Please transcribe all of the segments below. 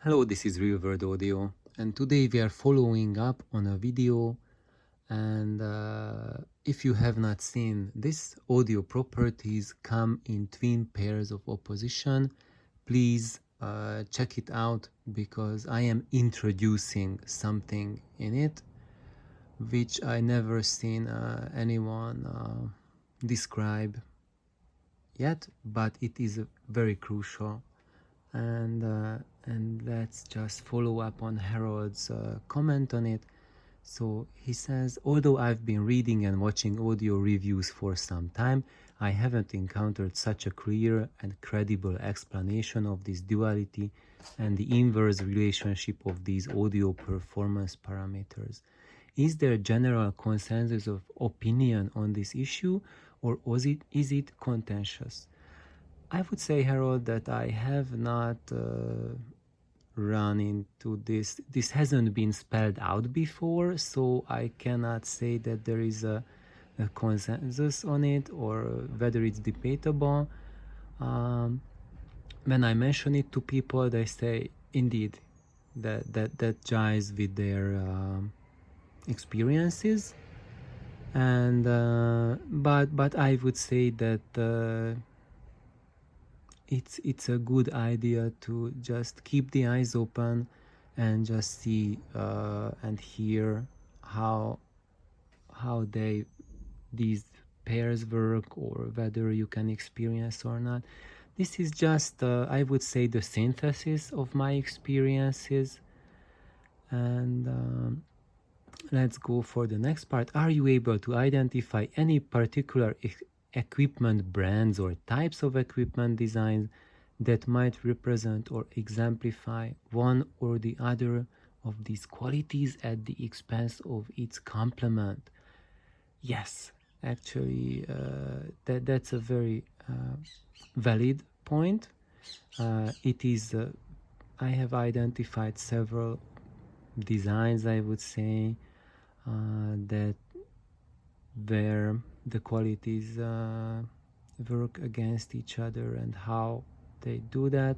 Hello, this is Real World Audio, and today we are following up on a video. And if you have not seen, this audio properties come in twin pairs of opposition. Please check it out because I am introducing something in it which I never seen anyone describe yet, but it is very crucial. And let's just follow up on Harold's comment on it. So he says, although I've been reading and watching audio reviews for some time, I haven't encountered such a clear and credible explanation of this duality and the inverse relationship of these audio performance parameters. Is there general consensus of opinion on this issue, or is it contentious? I would say, Harold, that I have not run into this. This hasn't been spelled out before, so I cannot say that there is a consensus on it or whether it's debatable. When I mention it to people, they say, indeed, that jives with their experiences. And but I would say that it's a good idea to just keep the eyes open and just see and hear how these pairs work, or whether you can experience or not. This is just I would say the synthesis of my experiences. And let's go for the next part. Are you able to identify any particular equipment brands or types of equipment designs that might represent or exemplify one or the other of these qualities at the expense of its complement? Yes, actually, that's a very valid point. It is. I have identified several designs, I would say, that where the qualities work against each other and how they do that.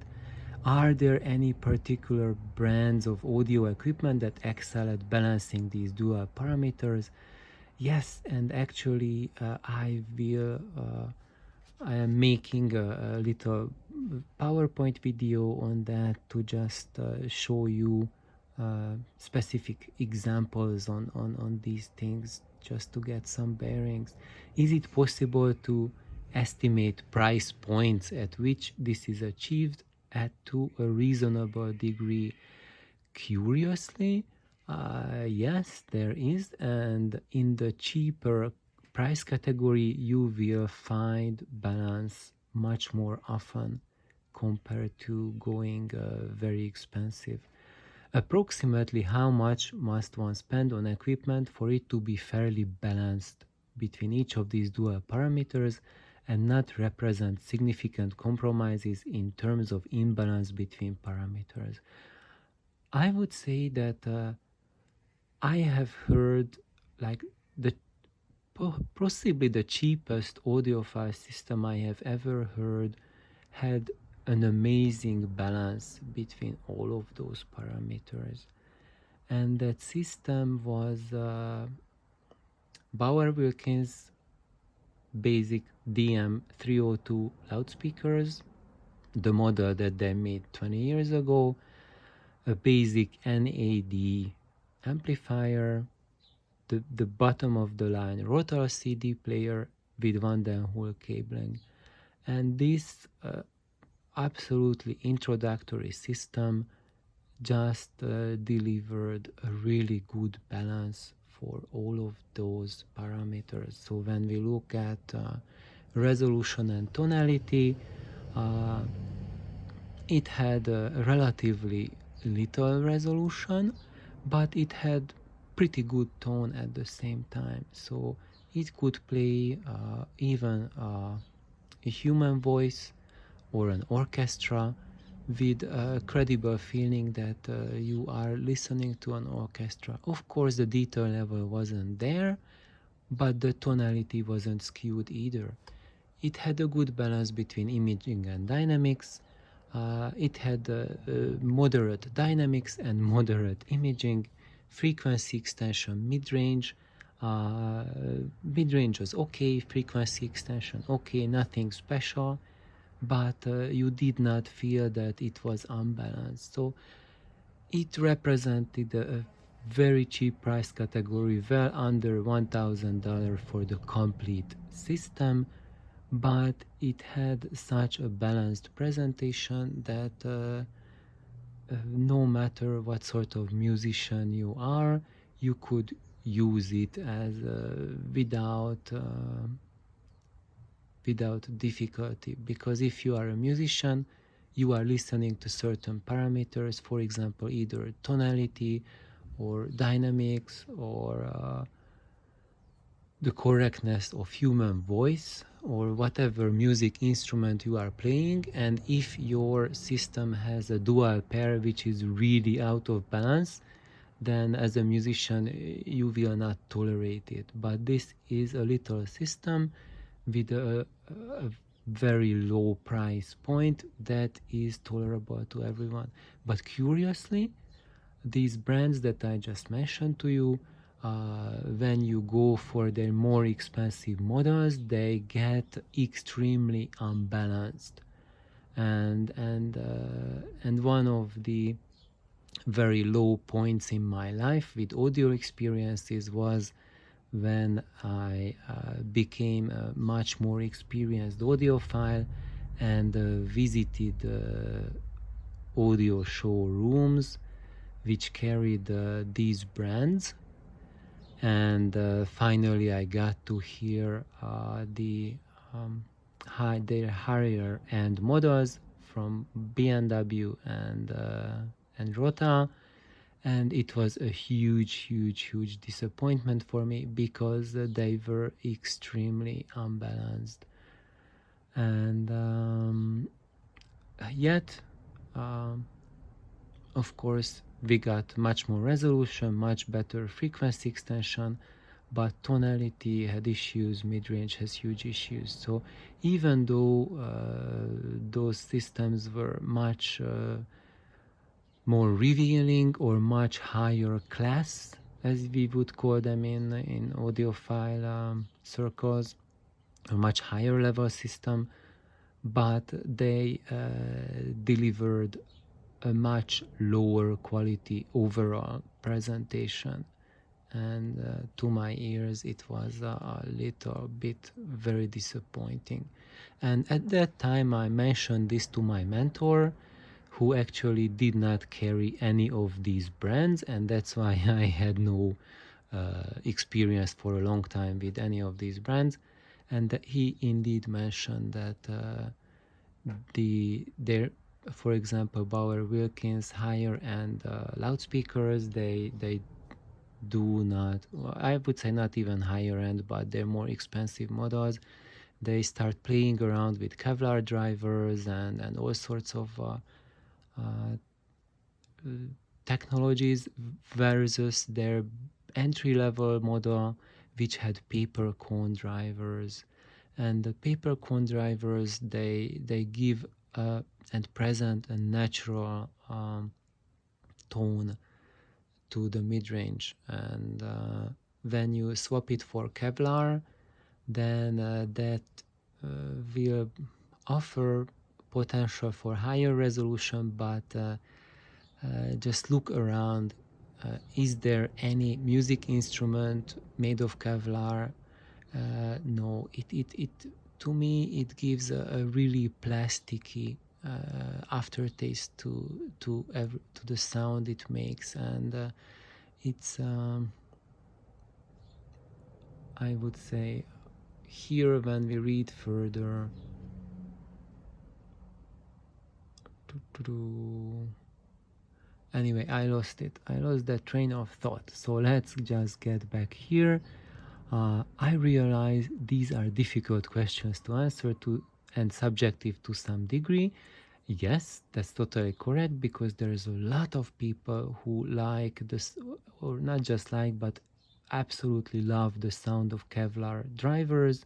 Are there any particular brands of audio equipment that excel at balancing these dual parameters? Yes, and actually I am making a little PowerPoint video on that to just show you specific examples on these things, just to get some bearings. Is it possible to estimate price points at which this is achieved at to a reasonable degree? Curiously, yes, there is, and in the cheaper price category you will find balance much more often compared to going very expensive. Approximately how much must one spend on equipment for it to be fairly balanced between each of these dual parameters and not represent significant compromises in terms of imbalance between parameters? I would say that I have heard like the possibly the cheapest audiophile system I have ever heard had an amazing balance between all of those parameters. And that system was Bauer Wilkins basic DM302 loudspeakers, the model that they made 20 years ago, a basic NAD amplifier, the bottom of the line Rotor CD player with Van den Hoel cabling. And this absolutely introductory system just delivered a really good balance for all of those parameters. So when we look at resolution and tonality, it had a relatively little resolution, but it had pretty good tone at the same time. So it could play even a human voice or an orchestra with a credible feeling that you are listening to an orchestra. Of course, the detail level wasn't there, but the tonality wasn't skewed either. It had a good balance between imaging and dynamics. It had moderate dynamics and moderate imaging, frequency extension, mid-range. Mid-range was okay, frequency extension okay, nothing special, but you did not feel that it was unbalanced. So it represented a very cheap price category, well under $1,000 for the complete system, but it had such a balanced presentation that no matter what sort of musician you are, you could use it as without difficulty, because if you are a musician, you are listening to certain parameters, for example, either tonality or dynamics or the correctness of human voice or whatever music instrument you are playing, and if your system has a dual pair which is really out of balance, then as a musician you will not tolerate it. But this is a little system with a very low price point that is tolerable to everyone. But curiously, these brands that I just mentioned to you, when you go for their more expensive models, they get extremely unbalanced. And one of the very low points in my life with audio experiences was when I became a much more experienced audiophile and visited audio showrooms which carried these brands, and finally I got to hear their higher end models from BMW and Rota, and it was a huge disappointment for me because they were extremely unbalanced. And yet of course we got much more resolution, much better frequency extension, but tonality had issues, mid-range has huge issues. So even though those systems were much more revealing or much higher class, as we would call them in audiophile circles, a much higher level system, but they delivered a much lower quality overall presentation, and to my ears it was a little bit very disappointing. And at that time I mentioned this to my mentor, who actually did not carry any of these brands, and that's why I had no experience for a long time with any of these brands. And he indeed mentioned that their, for example, Bauer Wilkins higher end loudspeakers, they do not, I would say not even higher end, but they're more expensive models. They start playing around with Kevlar drivers and all sorts of technologies versus their entry-level model, which had paper cone drivers. And the paper cone drivers, they give and present a natural tone to the mid-range, and when you swap it for Kevlar, then that will offer potential for higher resolution, but just look around. Is there any music instrument made of Kevlar? No, it to me it gives a really plasticky aftertaste to the sound it makes, and it's I would say here when we read further. Anyway, I lost that train of thought, so let's just get back here. I realize these are difficult questions to answer to and subjective to some degree. Yes, that's totally correct, because there's a lot of people who like this, or not just like, but absolutely love the sound of Kevlar drivers,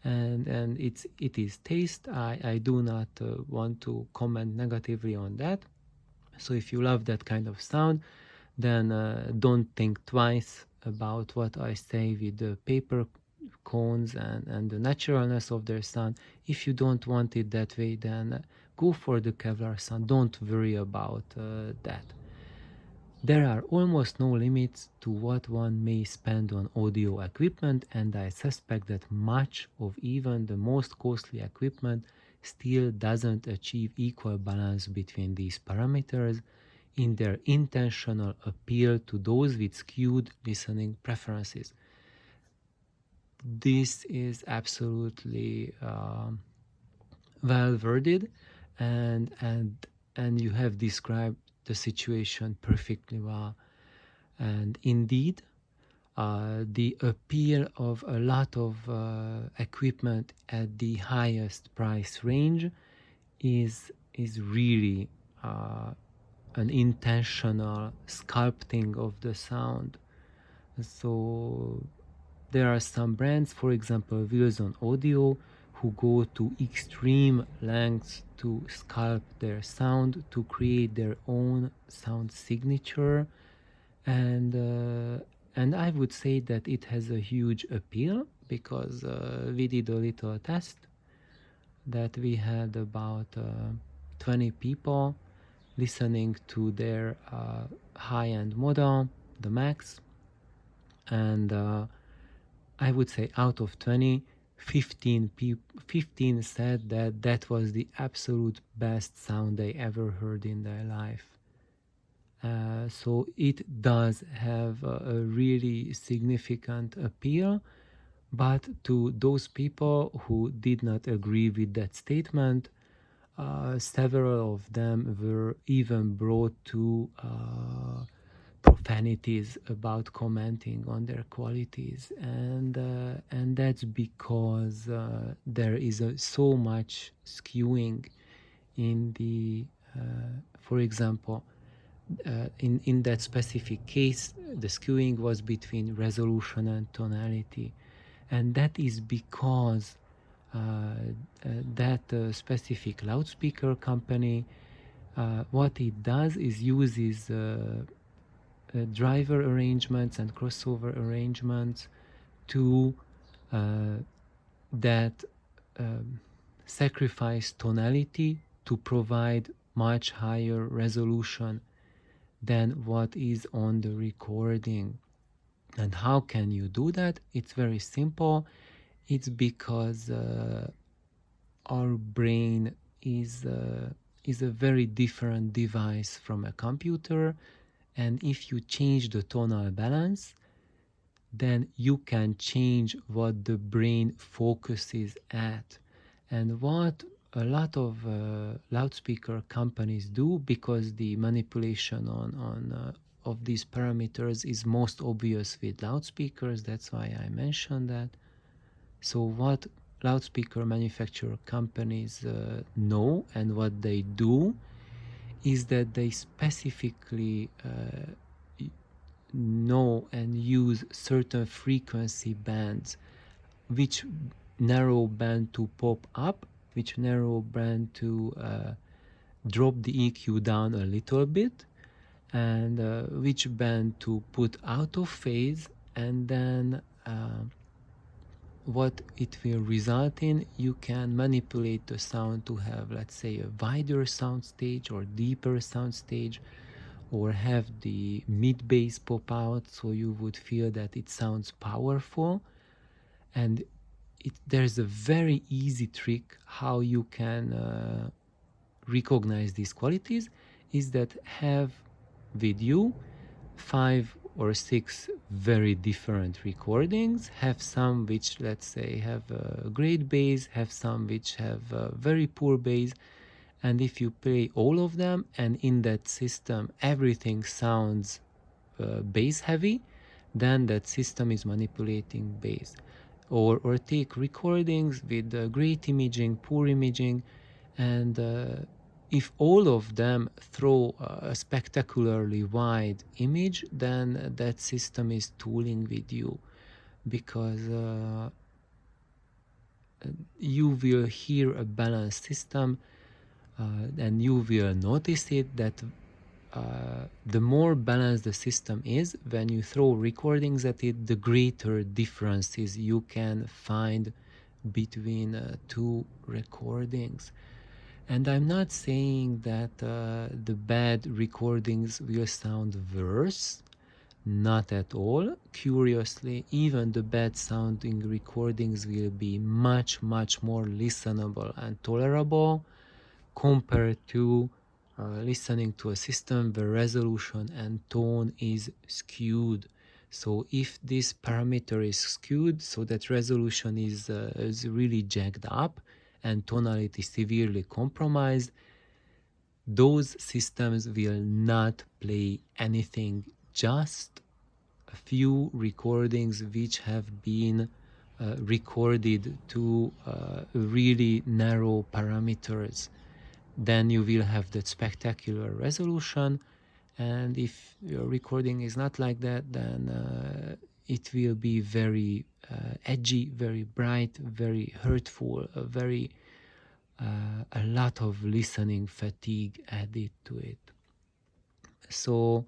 and it is taste. I do not want to comment negatively on that. So if you love that kind of sound, then don't think twice about what I say with the paper cones and the naturalness of their sound. If you don't want it that way, then go for the Kevlar sound. Don't worry about that. There are almost no limits to what one may spend on audio equipment, and I suspect that much of even the most costly equipment still doesn't achieve equal balance between these parameters in their intentional appeal to those with skewed listening preferences. This is absolutely well worded, and you have described the situation perfectly well. And indeed, the appeal of a lot of equipment at the highest price range is really an intentional sculpting of the sound. So there are some brands, for example Wilson Audio, who go to extreme lengths to sculpt their sound, to create their own sound signature, and I would say that it has a huge appeal because we did a little test that we had about 20 people listening to their high-end model, the Max, and I would say out of 20, 15 said that that was the absolute best sound they ever heard in their life. So it does have a really significant appeal, but to those people who did not agree with that statement, several of them were even brought to profanities about commenting on their qualities, and that's because there is so much skewing in the, for example, in that specific case, the skewing was between resolution and tonality, and that is because that specific loudspeaker company, what it does is uses driver arrangements and crossover arrangements to that sacrifice tonality to provide much higher resolution than what is on the recording. And how can you do that? It's very simple. It's because our brain is a very different device from a computer, and if you change the tonal balance, then you can change what the brain focuses at. And what a lot of loudspeaker companies do, because the manipulation on of these parameters is most obvious with loudspeakers, that's why I mentioned that. So what loudspeaker manufacturer companies know and what they do is that they specifically know and use certain frequency bands, which narrow band to pop up, which narrow band to drop the EQ down a little bit, and which band to put out of phase, and then what it will result in, you can manipulate the sound to have, let's say, a wider sound stage or deeper sound stage, or have the mid bass pop out so you would feel that it sounds powerful. And there's a very easy trick how you can recognize these qualities, is that have with you 5 or 6 very different recordings, have some which, let's say, have a great bass, have some which have very poor bass, and if you play all of them and in that system everything sounds bass heavy, then that system is manipulating bass. Or take recordings with great imaging, poor imaging, and if all of them throw a spectacularly wide image, then that system is tooling with you, because you will hear a balanced system, and you will notice it that the more balanced the system is, when you throw recordings at it, the greater differences you can find between two recordings. And I'm not saying that the bad recordings will sound worse, not at all. Curiously, even the bad sounding recordings will be much, much more listenable and tolerable compared to listening to a system where resolution and tone is skewed. So if this parameter is skewed so that resolution is really jacked up and tonality severely compromised, those systems will not play anything, just a few recordings which have been recorded to really narrow parameters. Then you will have that spectacular resolution, and if your recording is not like that, then it will be very edgy, very bright, very hurtful, a lot of listening fatigue added to it. So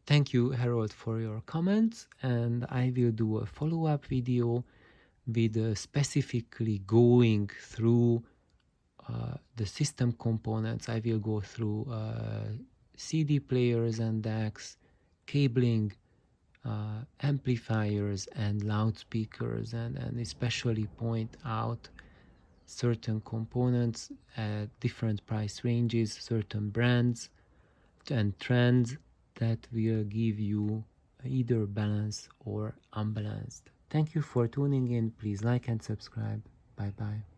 thank you, Harold, for your comments, and I will do a follow-up video with specifically going through the system components. I will go through CD players and DACs, cabling, amplifiers and loudspeakers, and especially point out certain components at different price ranges, certain brands and trends that will give you either balanced or unbalanced. Thank you for tuning in. Please like and subscribe. Bye bye.